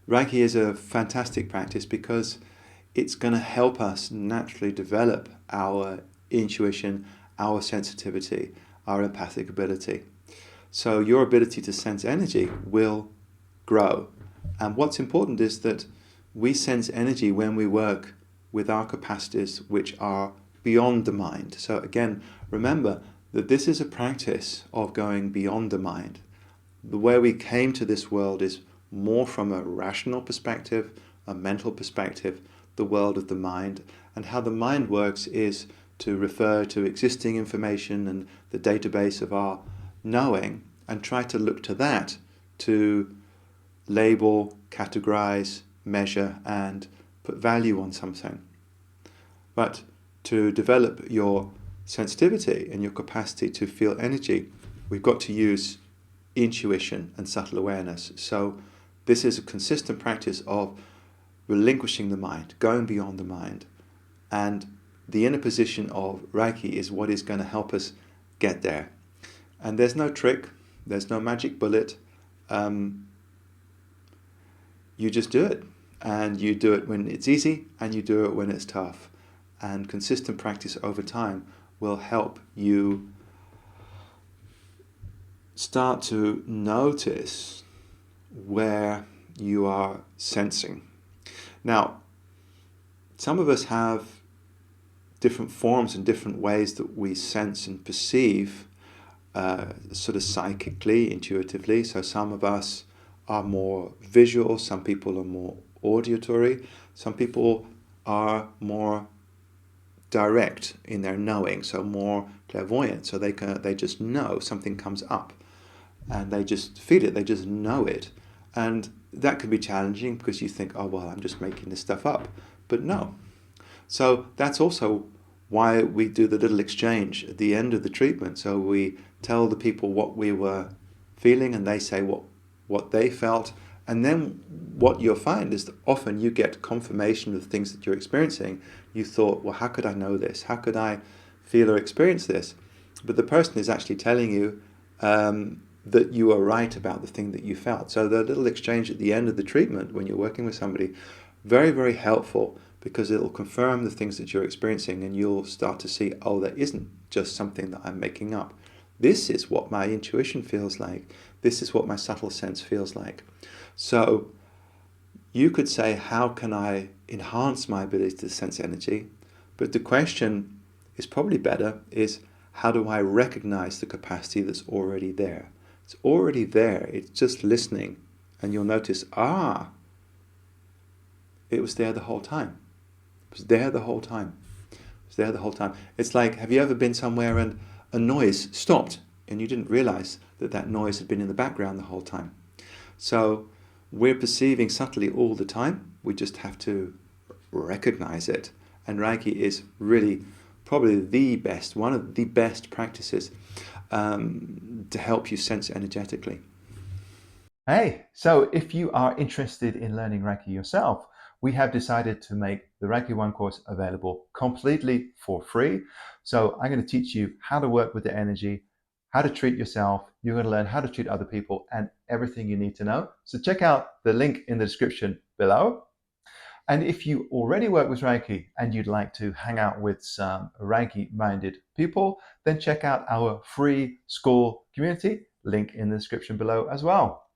Reiki is a fantastic practice because it's going to help us naturally develop our intuition, our sensitivity, our empathic ability. So your ability to sense energy will grow. And what's important is that we sense energy when we work with our capacities which are beyond the mind. So again, remember that this is a practice of going beyond the mind. The way we came to this world is more from a rational perspective, a mental perspective, the world of the mind. And how the mind works is to refer to existing information and the database of our knowing and try to look to that to label, categorize, measure, and put value on something. But to develop your sensitivity and your capacity to feel energy, we've got to use intuition and subtle awareness. So this is a consistent practice of relinquishing the mind, going beyond the mind. And the inner position of Reiki is what is going to help us get there. And there's no trick, there's no magic bullet. You just do it. And you do it when it's easy, and you do it when it's tough. And consistent practice over time will help you start to notice where you are sensing. Now, some of us have different forms and different ways that we sense and perceive, sort of psychically, intuitively. So some of us are more visual, some people are more auditory, some people are more direct in their knowing, so more clairvoyant. So they just know something comes up, and they just feel it. They just know it, and that can be challenging because you think, oh well, I'm just making this stuff up, but no. So that's also why we do the little exchange at the end of the treatment. So we tell the people what we were feeling, and they say what they felt. And then what you'll find is that often you get confirmation of things that you're experiencing. You thought, well, how could I know this? How could I feel or experience this? But the person is actually telling you that you are right about the thing that you felt. So the little exchange at the end of the treatment when you're working with somebody, very, very helpful, because it'll confirm the things that you're experiencing, and you'll start to see, oh, that isn't just something that I'm making up. This is what my intuition feels like. This is what my subtle sense feels like. So you could say, how can I enhance my ability to sense energy? But the question is probably better is, how do I recognize the capacity that's already there? It's already there. It's just listening. And you'll notice, it was there the whole time. It was there the whole time. It was there the whole time. It's like, have you ever been somewhere and a noise stopped and you didn't realize that that noise had been in the background the whole time? So we're perceiving subtly all the time. We just have to recognize it. And Reiki is really probably the best, one of the best practices to help you sense energetically. Hey, so if you are interested in learning Reiki yourself, we have decided to make the Reiki 1 course available completely for free. So I'm going to teach you how to work with the energy, how to treat yourself. You're going to learn how to treat other people and everything you need to know. So check out the link in the description below. And if you already work with Reiki and you'd like to hang out with some Reiki-minded people, then check out our free school community, link in the description below as well.